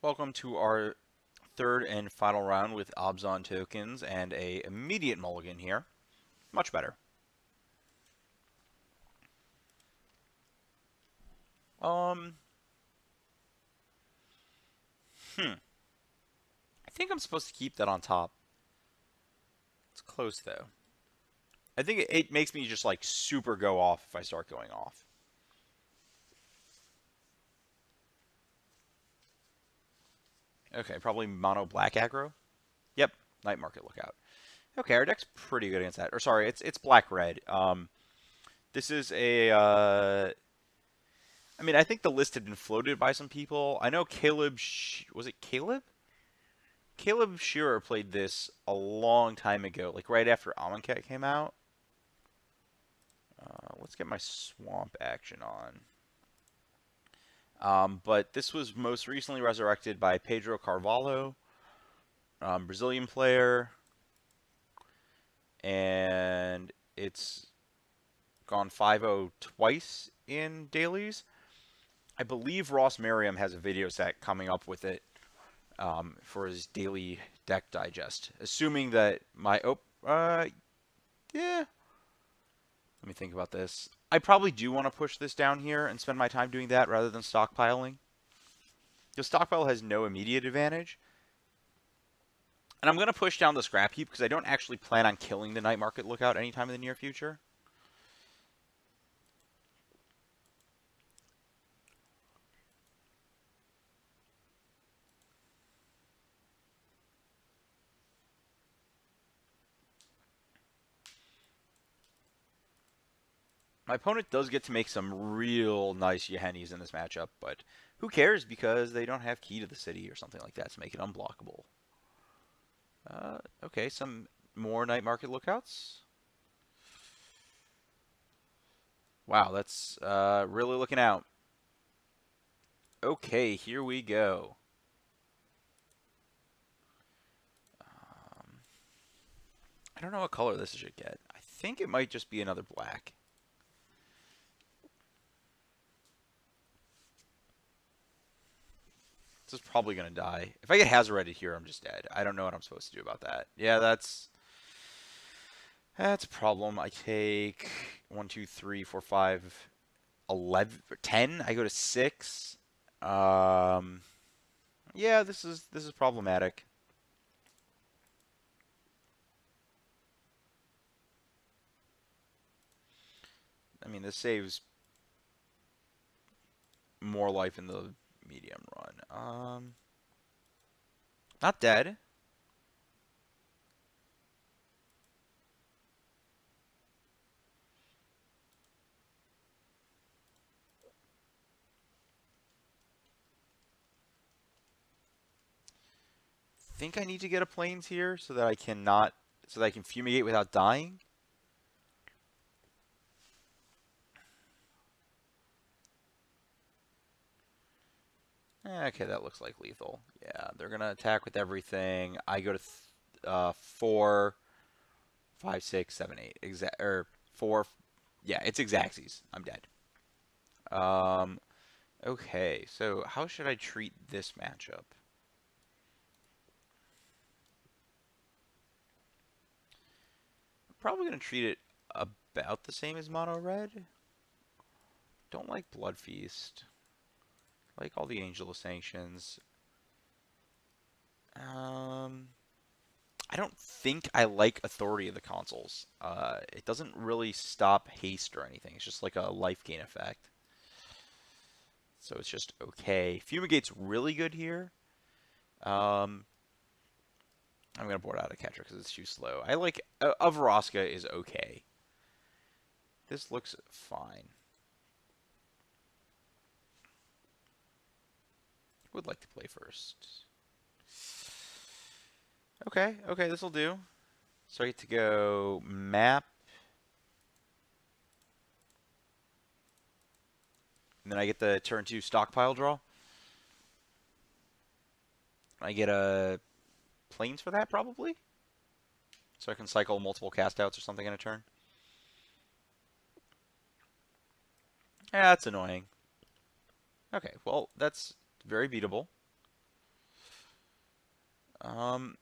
Welcome to our third and final round with Abzan Tokens and a immediate mulligan here. Much better. Um, I think I'm supposed to keep that on top. It's close though. I think it makes me just like super go off if I start going off. Okay, probably mono black aggro. Yep, night market lookout. Okay, our deck's pretty good against that. Or sorry, it's black red. This is a I mean, I think the list had been floated by some people. I know Caleb was it Caleb? Caleb Shearer played this a long time ago, like right after Amonkhet came out. Let's get my swamp action on. But this was most recently resurrected by Pedro Carvalho, Brazilian player, and it's gone 5-0 twice in dailies. I believe Ross Merriam has a video set coming up with it for his daily deck digest. Assuming that my yeah. Let me think about this. I probably do want to push this down here and spend my time doing that rather than stockpiling. The stockpile has no immediate advantage. And I'm going to push down the scrap heap because I don't actually plan on killing the night market lookout anytime in the near future. My opponent does get to make some real nice Yehenis in this matchup, but who cares because they don't have key to the city or something like that to make it unblockable. Okay, some more night market lookouts. Wow, that's really looking out. Okay, here we go. I don't know what color this should get. I think it might just be another black. This is probably going to die. If I get Hazoreted here, I'm just dead. I don't know what I'm supposed to do about that. Yeah, that's a problem. I take 1, 2, 3, 4, 5, 11, 10. I go to 6. Yeah, this is problematic. I mean, this saves more life in the medium run. Not dead. Think I need to get a planes here so that I can fumigate without dying. Okay, that looks like lethal. Yeah, they're gonna attack with everything. I go to 4, 5, 6, 7, 8. Exact or 4. Yeah, it's Exacxies. I'm dead. Okay, so how should I treat this matchup? I'm probably gonna treat it about the same as Mono Red. Don't like Blood Feast. Like all the Angel of Sanctions. I don't think I like Authority of the Consuls. It doesn't really stop haste or anything. It's just like a life gain effect. So it's just okay. Fumigate's really good here. I'm going to board out a catcher because it's too slow. I like... Avroska is okay. This looks fine. Would like to play first. Okay, this will do. So I get to go map. And then I get the turn 2 stockpile draw. I get a planes for that, probably. So I can cycle multiple cast outs or something in a turn. Yeah, that's annoying. Okay, well, that's very beatable. Um,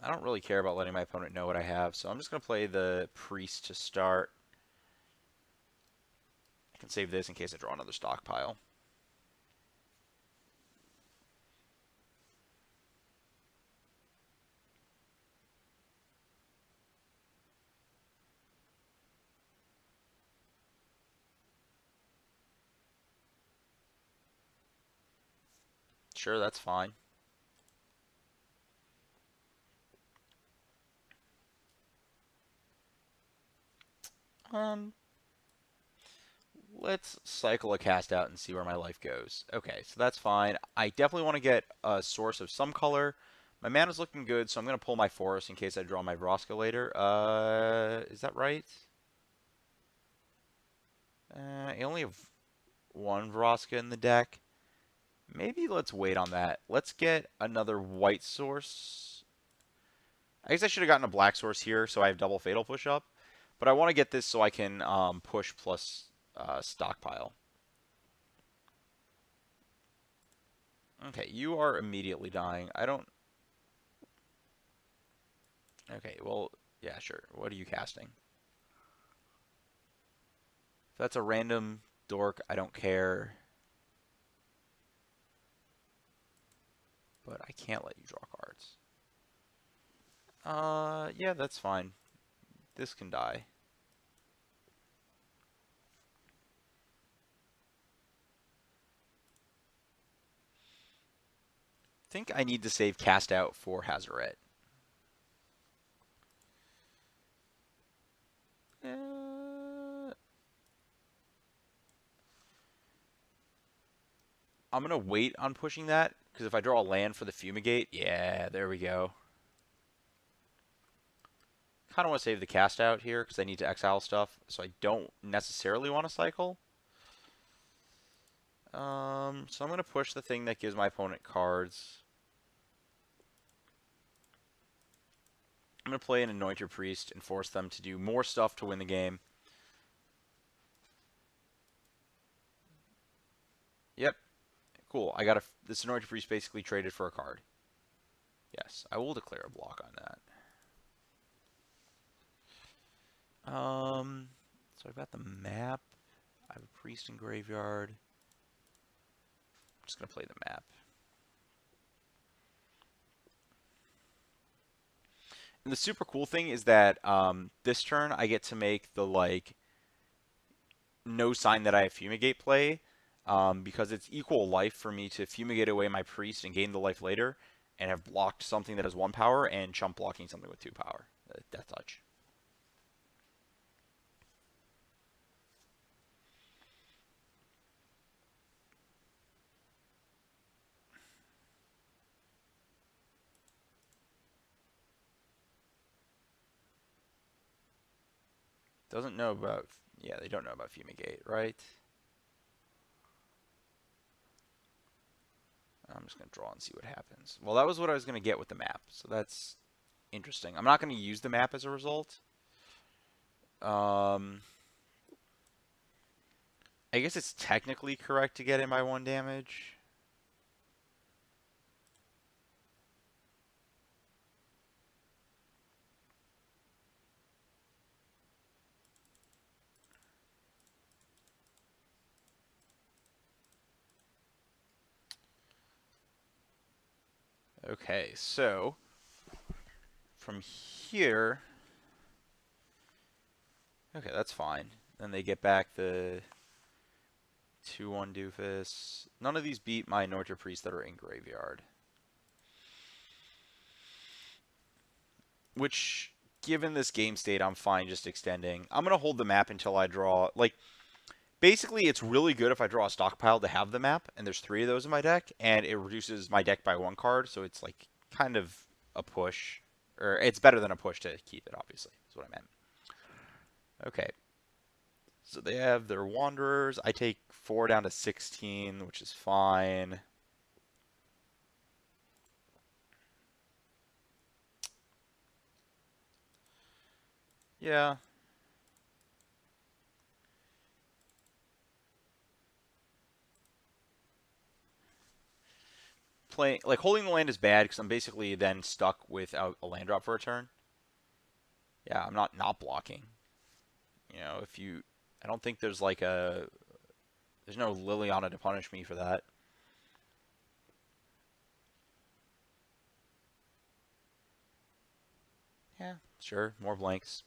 I don't really care about letting my opponent know what I have, so I'm just going to play the Priest to start. I can save this in case I draw another stockpile. Sure, that's fine. Um, let's cycle a cast out and see where my life goes. Okay, so that's fine. I definitely want to get a source of some color. My mana's looking good, so I'm going to pull my forest in case I draw my Vraska later. Is that right? I only have one Vraska in the deck. Maybe let's wait on that. Let's get another white source. I guess I should have gotten a black source here, so I have double fatal push up. But I want to get this so I can push plus stockpile. Okay, you are immediately dying. I don't... Okay, well, yeah, sure. What are you casting? If that's a random dork, I don't care. But I can't let you draw cards. Yeah, that's fine. This can die. I think I need to save cast out for Hazaret. I'm going to wait on pushing that, because if I draw a land for the Fumigate, yeah, there we go. Kind of want to save the cast out here, because I need to exile stuff, so I don't necessarily want to cycle. So I'm going to push the thing that gives my opponent cards. I'm going to play an Anointed Priest and force them to do more stuff to win the game. Yep. Cool. I got this Anointed Priest basically traded for a card. Yes, I will declare a block on that. So I've got the map. I have a priest in graveyard. I'm just going to play the map. And the super cool thing is that this turn I get to make the, like, no sign that I have Fumigate play, because it's equal life for me to Fumigate away my priest and gain the life later, and have blocked something that has 1 power and chump blocking something with 2 power. Death Touch. Doesn't know about... Yeah, they don't know about Fumigate, right? I'm just going to draw and see what happens. Well, that was what I was going to get with the map, so that's interesting. I'm not going to use the map as a result. I guess it's technically correct to get it by 1 damage. Okay, so from here, okay, that's fine. Then they get back the 2/1 doofus. None of these beat my Anointed Priests that are in graveyard. Which, given this game state, I'm fine just extending. I'm going to hold the map until I draw, like, basically it's really good if I draw a stockpile to have the map, and there's 3 of those in my deck, and it reduces my deck by 1 card, so it's, like, kind of a push. Or, it's better than a push to keep it, obviously, is what I meant. Okay. So they have their Wanderers. I take 4 down to 16, which is fine. Yeah. playing like holding the land is bad because I'm basically then stuck without a land drop for a turn. Yeah, I'm not blocking. You know, if you, I don't think there's like there's no Liliana to punish me for that. Yeah, sure, more blanks.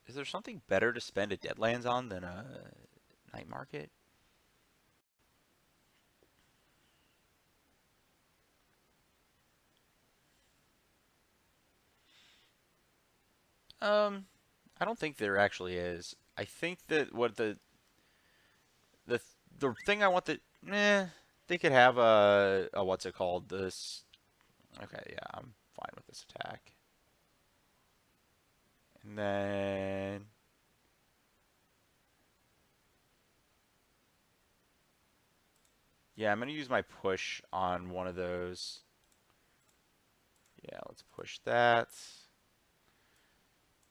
Is there something better to spend a Deadlands on than a Night Market? I don't think there actually is. I think that what the the thing I want they could have a what's it called? This. Okay, yeah, I'm fine with this attack. And then yeah, I'm gonna use my push on one of those. Yeah, let's push that.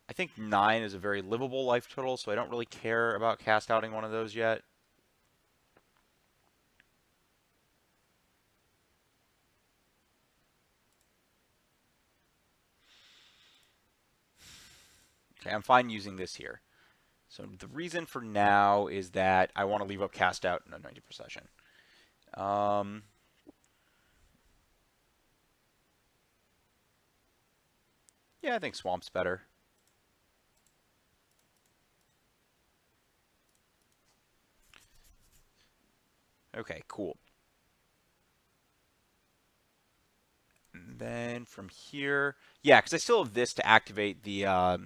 I think 9 is a very livable life total, so I don't really care about cast outing one of those yet. Okay, I'm fine using this here. So the reason for now is that I want to leave up cast out in Anointed Procession. Yeah, I think Swamp's better. Okay, cool. And then from here, yeah, because I still have this to activate the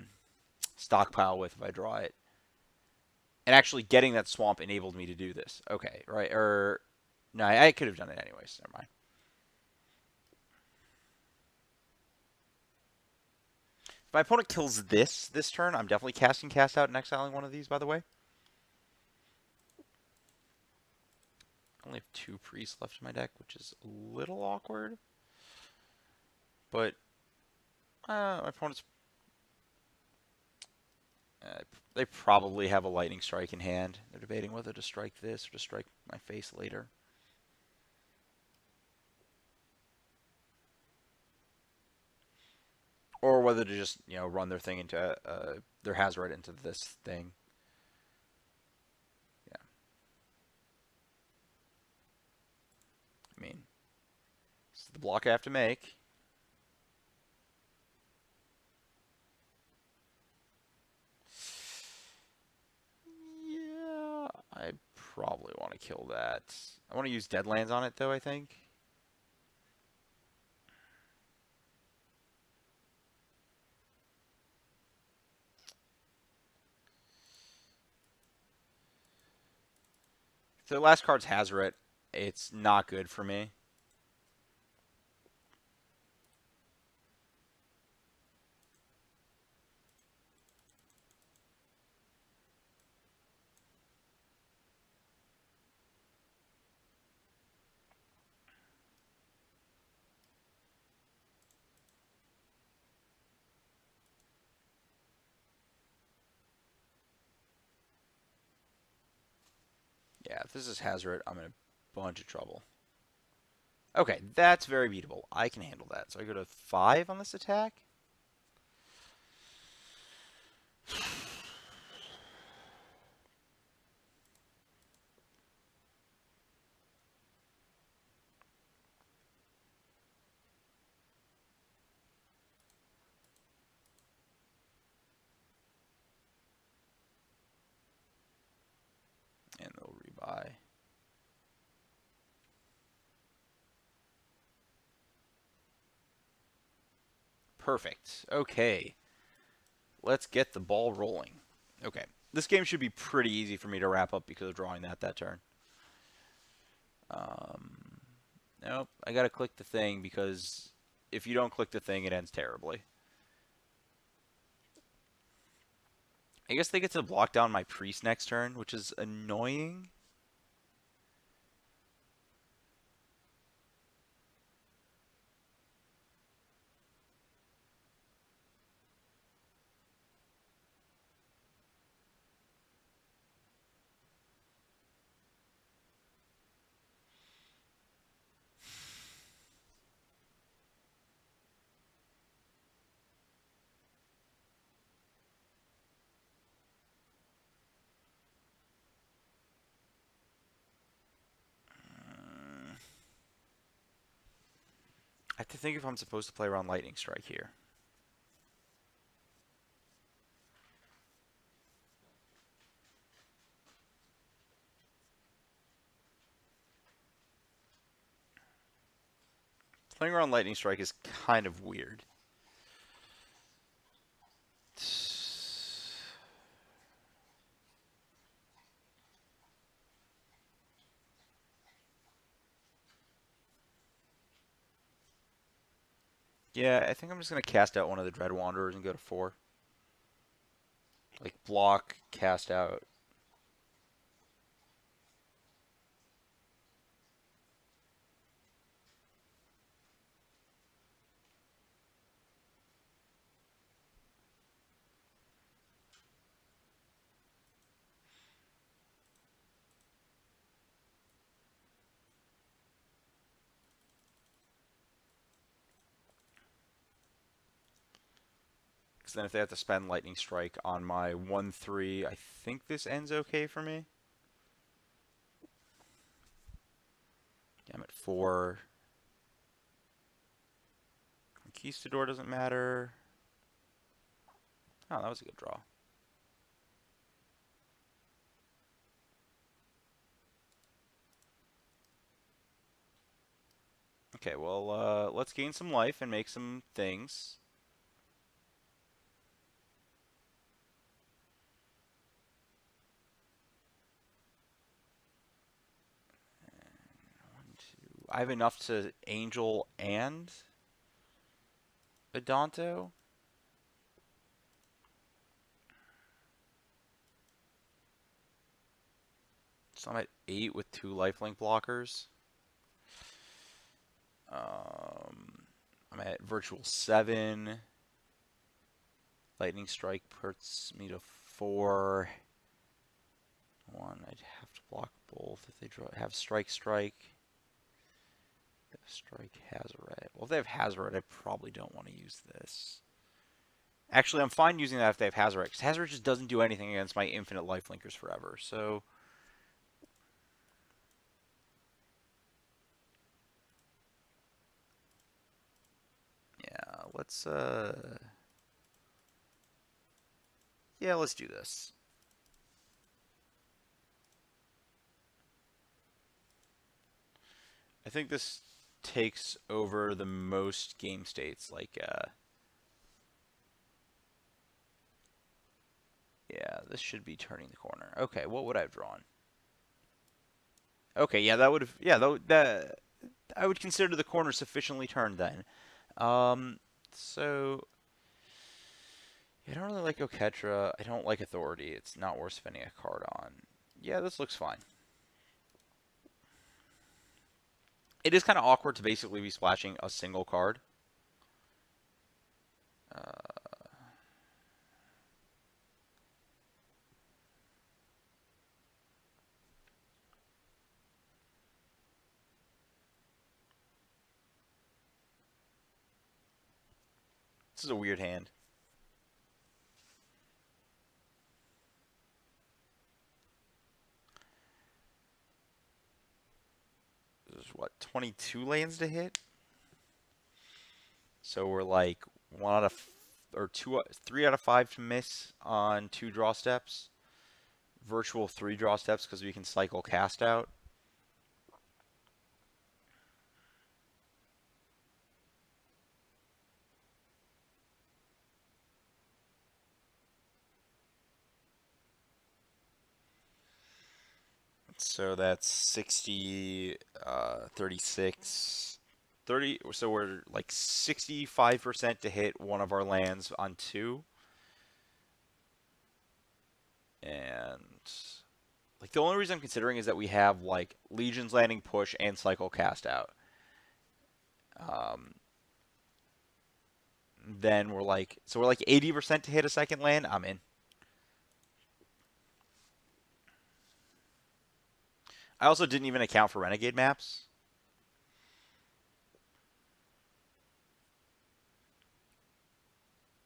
stockpile with if I draw it. And actually getting that swamp enabled me to do this. Okay, right, or no, I could have done it anyways. Never mind. If my opponent kills this turn, I'm definitely casting Cast Out and exiling one of these, by the way. I only have 2 priests left in my deck, which is a little awkward. But my opponent's... they probably have a Lightning Strike in hand. They're debating whether to strike this or to strike my face later. Or whether to just, you know, run their thing into their Hazoret into this thing. Yeah. I mean, this is the block I have to make. Yeah, I probably want to kill that. I want to use Deadlands on it, though, I think. If the last card's Hazoret, it's not good for me. Yeah, if this is Hazoret, I'm in a bunch of trouble. Okay, that's very beatable. I can handle that. So I go to 5 on this attack. And they'll rebuy. Perfect. Okay. Let's get the ball rolling. Okay. This game should be pretty easy for me to wrap up because of drawing that turn. Nope. I gotta click the thing because if you don't click the thing, it ends terribly. I guess they get to block down my priest next turn, which is annoying. have to think if I'm supposed to play around Lightning Strike here. Playing around Lightning Strike is kind of weird. Yeah, I think I'm just going to cast out one of the Dread Wanderers and go to 4. Like, block, cast out. Because then if they have to spend Lightning Strike on my 1-3, I think this ends okay for me. Yeah, I'm at 4. Conquistador doesn't matter. Oh, that was a good draw. Okay, well, let's gain some life and make some things. I have enough to Angel and Adonto. So I'm at 8 with 2 lifelink blockers. I'm at virtual 7. Lightning Strike puts me to 4. 1, I'd have to block both if they have Strike. Strike Hazoret. Well, if they have Hazoret, I probably don't want to use this. Actually, I'm fine using that if they have Hazoret, because Hazoret just doesn't do anything against my infinite lifelinkers forever, so... Yeah, let's do this. I think this takes over the most game states, like, yeah, this should be turning the corner. Okay, what would I have drawn? Okay, yeah, that would have, yeah, that I would consider the corner sufficiently turned then. So, yeah, I don't really like Oketra. I don't like Authority. It's not worth spending a card on. Yeah, this looks fine. It is kind of awkward to basically be splashing a single card. This is a weird hand. There's what, 22 lands to hit? So we're like 1 out of or 3 out of 5 to miss on 2 draw steps. Virtual 3 draw steps because we can cycle cast out. So that's 60, 36, 30. So we're like 65% to hit one of our lands on 2. And like the only reason I'm considering is that we have like Legion's Landing push and cycle cast out. Then we're like 80% to hit a second land. I'm in. I also didn't even account for Renegade maps.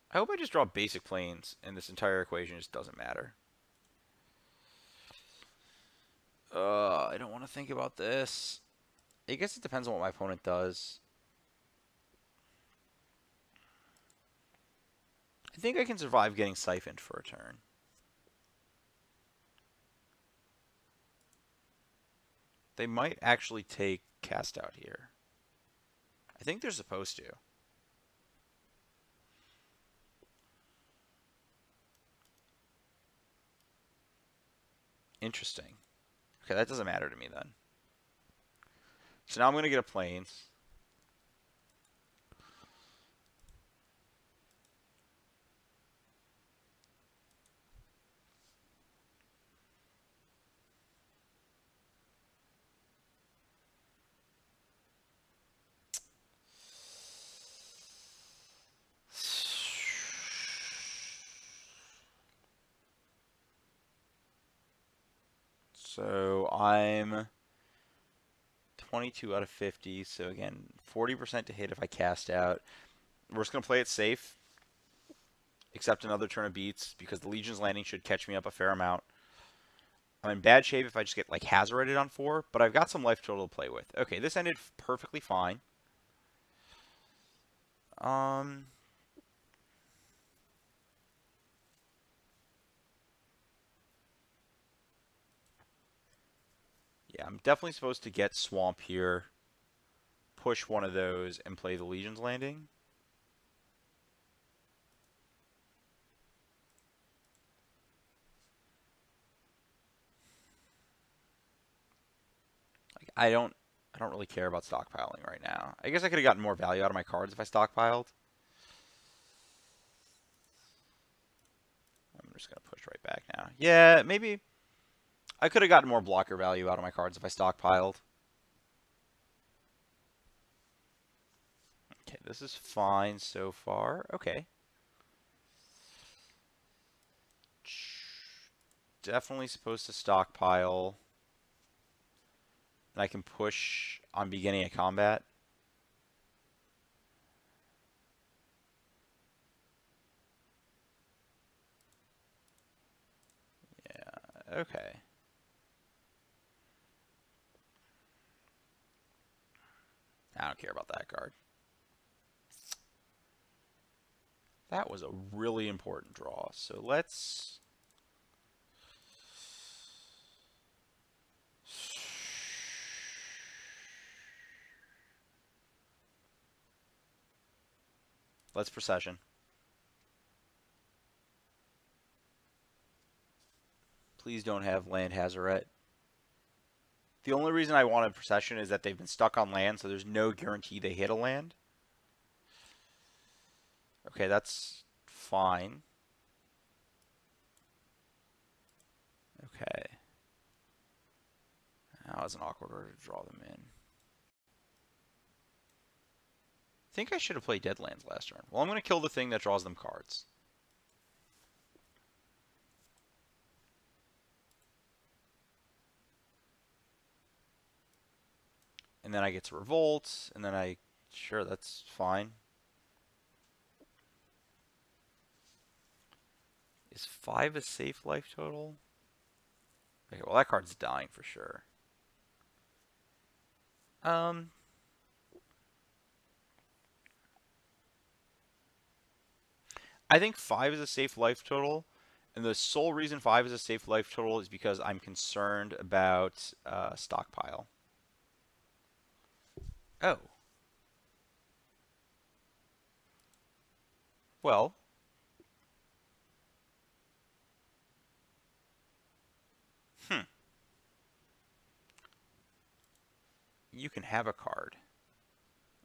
I hope I just draw basic planes and this entire equation just doesn't matter. I don't want to think about this. I guess it depends on what my opponent does. I think I can survive getting siphoned for a turn. They might actually take cast out here. I think they're supposed to. Interesting. Okay, that doesn't matter to me then. So now I'm going to get a plains. So I'm 22 out of 50. So again, 40% to hit if I cast out. We're just going to play it safe. Accept another turn of beats because the Legion's Landing should catch me up a fair amount. I'm in bad shape if I just get like Hazarded on 4, but I've got some life total to play with. Okay, this ended perfectly fine. Yeah, I'm definitely supposed to get Swamp here, push one of those, and play the Legion's Landing. Like, I don't really care about stockpiling right now. I guess I could have gotten more value out of my cards if I stockpiled. I'm just going to push right back now. Yeah, maybe I could have gotten more blocker value out of my cards if I stockpiled. Okay, this is fine so far. Okay. Definitely supposed to stockpile. And I can push on beginning a combat. Yeah, okay. I don't care about that card. That was a really important draw. So let's... Let's Procession. Please don't have land Hazaret. The only reason I wanted Procession is that they've been stuck on land, so there's no guarantee they hit a land. Okay, that's fine. Okay. That was an awkward order to draw them in. I think I should have played Deadlands last turn. Well, I'm going to kill the thing that draws them cards. And then I get to Revolt, and then I... Sure, that's fine. Is 5 a safe life total? Okay, well that card's dying for sure. I think 5 is a safe life total, and the sole reason 5 is a safe life total is because I'm concerned about stockpile. Oh. Well. You can have a card.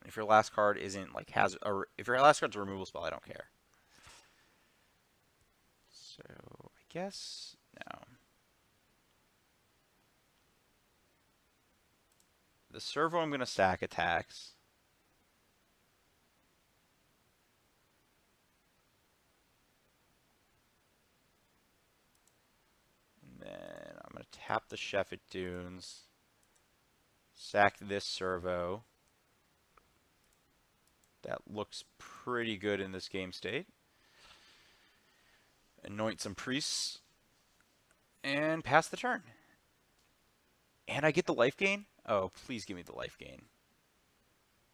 If your last card isn't like or if your last card's a removal spell, I don't care. So I guess no. The servo I'm going to sack attacks. And then I'm going to tap the Shephet Dunes. Sack this servo. That looks pretty good in this game state. Anoint some priests. And pass the turn. And I get the life gain? Oh, please give me the life gain.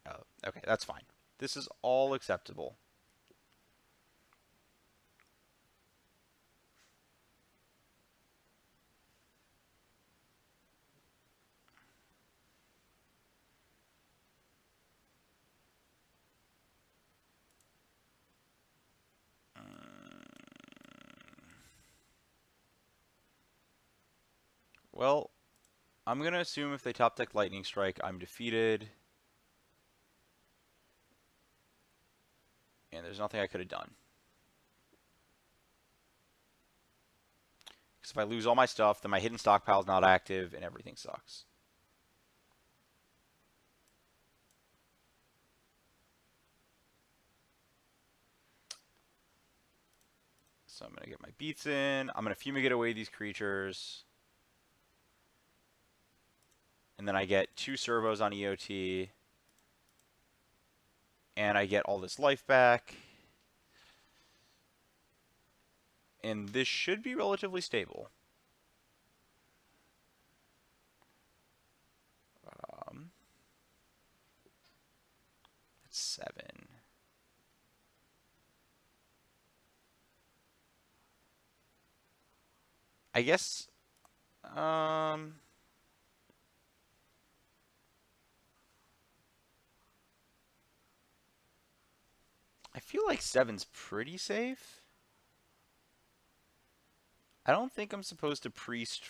Oh, okay, that's fine. This is all acceptable. Well, I'm going to assume if they top deck Lightning Strike, I'm defeated. And there's nothing I could have done. Because if I lose all my stuff, then my hidden stockpile is not active and everything sucks. So I'm going to get my beats in. I'm going to fumigate away these creatures. And then I get 2 servos on EOT. And I get all this life back. And this should be relatively stable. That's 7. I guess, I feel like 7's pretty safe. I don't think I'm supposed to priest.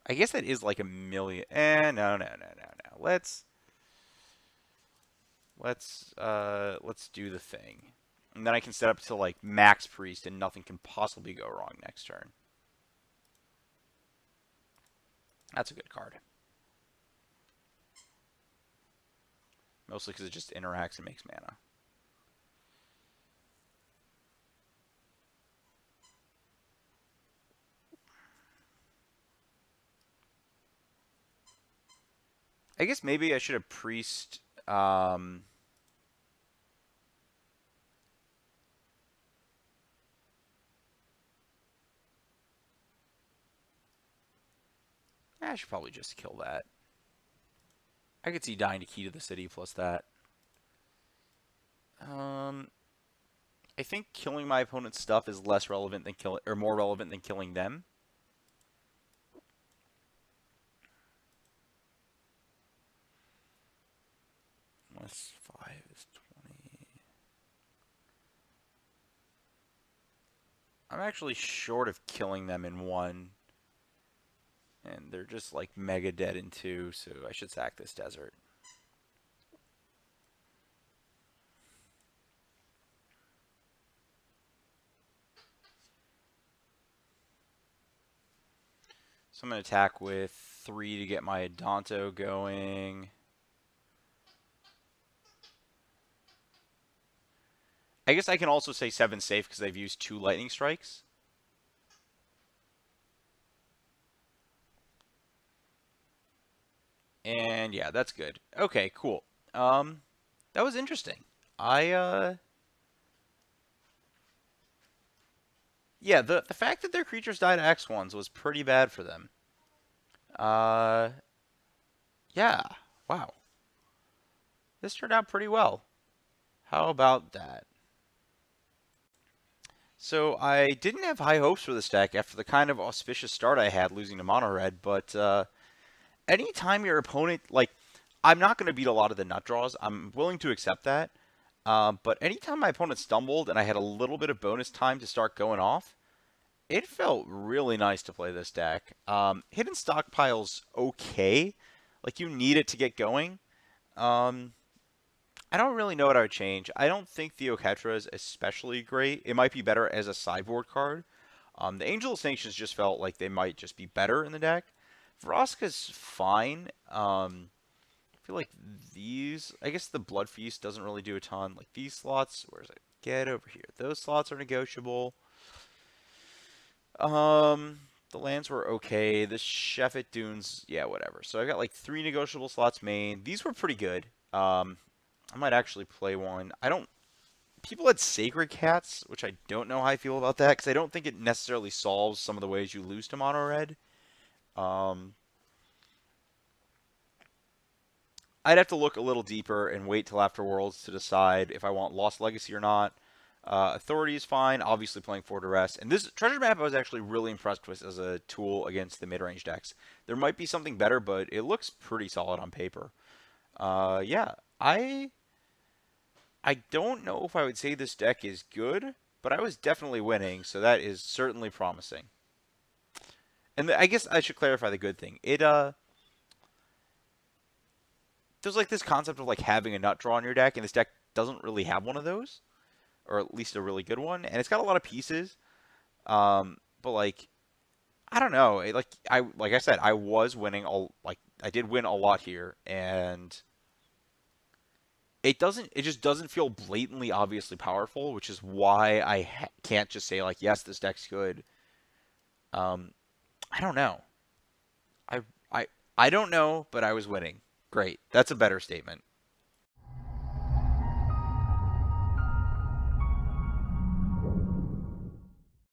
I guess that is like a million. No. Let's do the thing. And then I can set up to like max priest and nothing can possibly go wrong next turn. That's a good card. Mostly because it just interacts and makes mana. I guess maybe I should have priest. I should probably just kill that. I could see dying to Key to the City plus that. I think killing my opponent's stuff is less relevant than more relevant than killing them. Plus 5 is 20. I'm actually short of killing them in 1. And they're just like mega dead in 2, so I should sack this desert. So I'm going to attack with 3 to get my Adonto going. I guess I can also say 7's safe because I've used 2 lightning strikes. And yeah, that's good. Okay, cool. That was interesting. Yeah, the fact that their creatures died to X1s was pretty bad for them. Yeah. Wow. This turned out pretty well. How about that? So I didn't have high hopes for this deck after the kind of auspicious start I had losing to Mono Red, but anytime your opponent, like, I'm not going to beat a lot of the nut draws. I'm willing to accept that. But anytime my opponent stumbled and I had a little bit of bonus time to start going off, it felt really nice to play this deck. Hidden Stockpile's okay. Like, you need it to get going. I don't really know what I would change. I don't think the Oketra is especially great. It might be better as a sideboard card. The Angel of Sanctions just felt like they might just be better in the deck. Vraska's fine. I feel like these... I guess the Blood Feast doesn't really do a ton. Like, these slots... Where's it? Get over here. Those slots are negotiable. The lands were okay. The Sheffet Dunes... Yeah, whatever. So I got, like, 3 negotiable slots main. These were pretty good. I might actually play one. People had Sacred Cats, which I don't know how I feel about that, because I don't think it necessarily solves some of the ways you lose to Mono Red. I'd have to look a little deeper and wait till after Worlds to decide if I want Lost Legacy or not. Authority is fine, obviously playing for Duress. And this Treasure Map I was actually really impressed with as a tool against the mid-range decks. There might be something better, but it looks pretty solid on paper. Yeah, I don't know if I would say this deck is good, but I was definitely winning, so that is certainly promising. And I guess I should clarify the good thing. There's like this concept of like having a nut draw on your deck, and this deck doesn't really have one of those, or at least a really good one. And it's got a lot of pieces, but like I don't know. Like I said, I was winning all like I did win a lot here, and it just doesn't feel blatantly obviously powerful, which is why can't just say like yes, this deck's good. Um, I don't know. I I I don't know, but I was winning. Great. That's a better statement.